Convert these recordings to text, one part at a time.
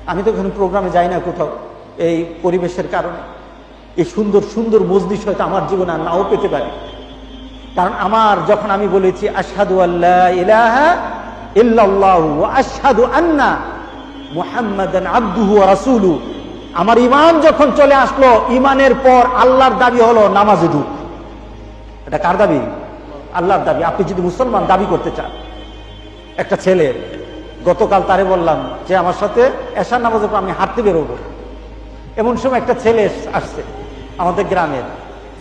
আমি তো এখানে প্রোগ্রামে যাই না কোথাও এই পরিবেশের কারণে। এই সুন্দর সুন্দর মজলিস হয়তো আমার জীবনে আর নাও পেতে পারি, কারণ আমার যখন আমি বলেছি আশহাদু আল্লা ইলাহা ইল্লাল্লাহু ওয়া আশহাদু আন্না মুহাম্মাদান আবদুহু ওয়া রাসূলুহু, আমার ঈমান যখন চলে আসলো, ঈমানের পর আল্লাহর দাবি হলো নামাজে ঢুক। এটা কার দাবি? আল্লাহর দাবি। আপনি যদি মুসলমান দাবি করতে চান, একটা ছেলে গতকাল তারে বললাম যে আমার সাথে এশার নামাজের পর আমি হাঁটতে বেরোবো। এমন সময় একটা ছেলে আসছে, আমাদের গ্রামের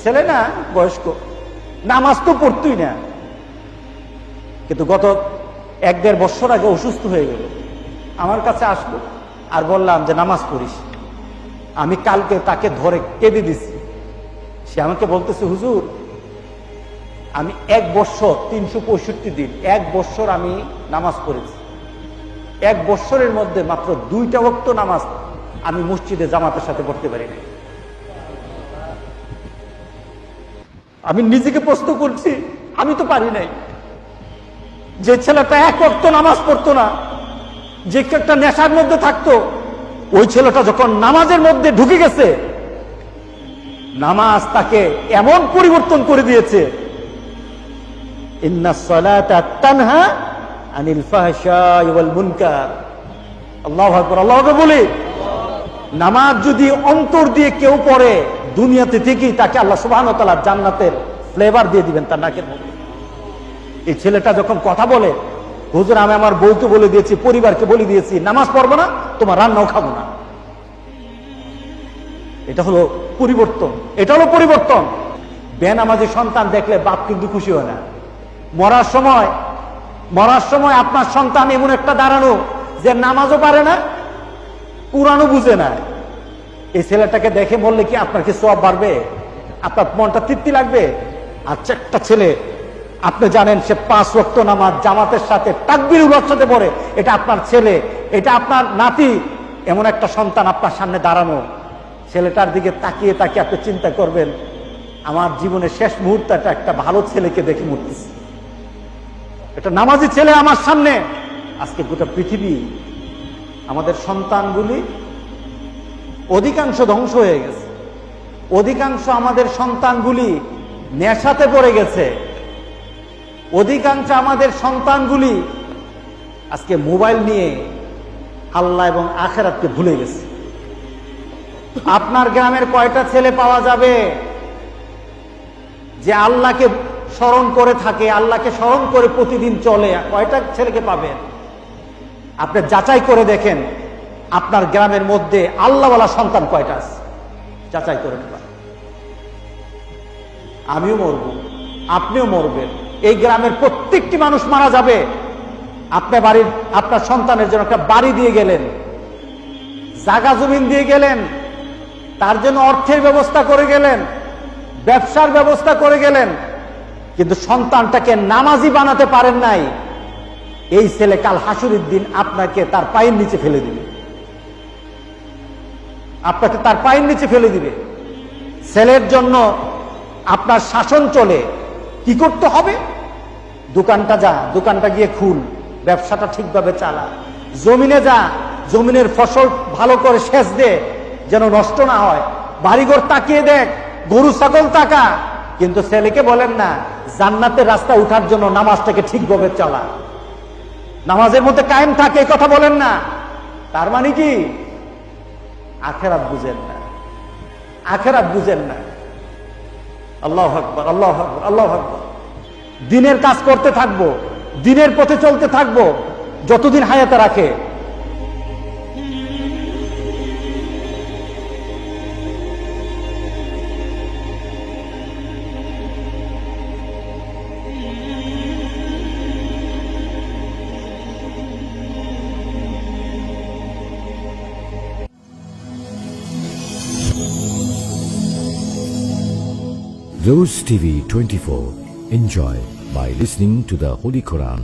ছেলে না, বয়স্ক, নামাজ তো পড়তই না, কিন্তু গত 1-1.5 বছর আগে অসুস্থ হয়ে গেল। আমার কাছে আসলো আর বললাম যে নামাজ পড়িস। আমি কালকে তাকে ধরে কেঁদে দিছি। সে আমাকে বলতেছে, হুজুর আমি 1 বছর 365 দিন 1 বছর আমি নামাজ পড়েছি। 1 বছরের মধ্যে মাত্র 2টা ওয়াক্ত নামাজ আমি মসজিদে জামাতের সাথে পড়তে পারি না। আমি নিজেকে প্রশ্ন করছি, আমি তো পারি নাই। যে ছেলেটা 1 ওয়াক্ত নামাজ পড়তো না, যে একটা নেশার মধ্যে থাকতো, ওই ছেলেটা যখন নামাজের মধ্যে ঢুকে গেছে, নামাজ তাকে এমন পরিবর্তন করে দিয়েছে। ইন্নাস সালাতা তানহা আনিল ফাহশাই ওয়াল মুনকার। আল্লাহু আকবার, আল্লাহু আকবার বলি। নামাজ যদি অন্তর দিয়ে কেউ পড়ে, দুনিয়াতে থেকেই তাকে আল্লাহ সুবহানাহু ওয়া তাআলা জান্নাতের ফ্লেভার দিয়ে দিবেন তার নাকের মধ্যে। এই ছেলেটা যখন কথা বলে, হুজুর আমি আমার বউকে বলে দিয়েছি, পরিবারকে বলে দিয়েছি, নামাজ পড়বো না, তোমার রান্নাও খাবো না। এটা হলো পরিবর্তন, এটা হলো পরিবর্তন। বেনামাজি সন্তান দেখলে বাপ কিন্তু খুশি হয় না। মরার সময় আপনার সন্তান এমন একটা দাঁড়ানো যে নামাজও পারে না, কুরআনও বুঝে না। এই ছেলেটাকে দেখে বললে কি আপনার কি সওয়াব বাড়বে? আপনার মনটা তৃপ্তি লাগবে? আচ্ছা, একটা ছেলে আপনি জানেন সে 5 ওয়াক্ত নামাজ জামাতের সাথে তাকবীরুল সাথে পড়ে, এটা আপনার ছেলে, এটা আপনার নাতি। এমন একটা সন্তান আপনার সামনে দাঁড়ানো, ছেলেটার দিকে তাকিয়ে তাকিয়ে আপনি চিন্তা করবেন, আমার জীবনের শেষ মুহূর্তটা একটা ভালো ছেলেকে দেখে মরতেছি, এটা নামাজি ছেলে আমার সামনে। আজকে গোটা পৃথিবী, আমাদের সন্তানগুলি অধিকাংশ ধ্বংস হয়ে গেছে। অধিকাংশ আমাদের সন্তানগুলি নেশাতে পড়ে গেছে। অধিকাংশ আমাদের সন্তানগুলি আজকে মোবাইল নিয়ে আল্লাহ এবং আখিরাতকে ভুলে গেছে। আপনার গ্রামের কয়টা ছেলে পাওয়া যাবে যে আল্লাহকে স্মরণ করে থাকে, আল্লাহকে স্মরণ করে প্রতিদিন চলে? কয়টা ছেলেকে পাবেন? আপনি যাচাই করে দেখেন আপনার গ্রামের মধ্যে আল্লাহওয়ালা সন্তান কয়টা আছে, যাচাই করে নেবেন। আমিও মরব, আপনিও মরবেন, এই গ্রামের প্রত্যেকটি মানুষ মারা যাবে। আপনার সন্তানের জন্য একটা বাড়ি দিয়ে গেলেন, জায়গা জমিন দিয়ে গেলেন, তার জন্য অর্থের ব্যবস্থা করে গেলেন, ব্যবসার ব্যবস্থা করে গেলেন, কিন্তু সন্তানটাকে নামাজি বানাতে পারেন নাই। এই ছেলে কাল হাসুরের দিন আপনাকে তার পায়ের নিচে ফেলে দিবে, আপনাকে তার পায়ের নিচে ফেলে দিবে। ছেলের জন্য আপনার শাসন চলে, কি করতে হবে? দোকানটা যা, দোকানটা গিয়ে খুল, ব্যবসাটা ঠিকভাবে চালা। জমিনে যা, জমিনের ফসল ভালো করে সেচ দে, যেন নষ্ট না হয়। বাড়িঘর তাকিয়ে দেখ, গরু ছাগল তাকা। কিন্তু ছেলেকে বলেন না জান্নাতের রাস্তা উঠার জন্য নামাজটাকে ঠিকভাবে চালা, নামাজের মধ্যে কায়েম থাকে, কথা বলেন না। তার মানে কি? আখিরাত বুঝেন না, আখিরাত বুঝেন না। আল্লাহু আকবার, আল্লাহু আকবার, আল্লাহু আকবার। দিনের কাজ করতে থাকবো, দিনের পথে চলতে থাকবো যতদিন হায়াতে রাখে। Rose TV 24. Enjoy by listening to the Holy Quran.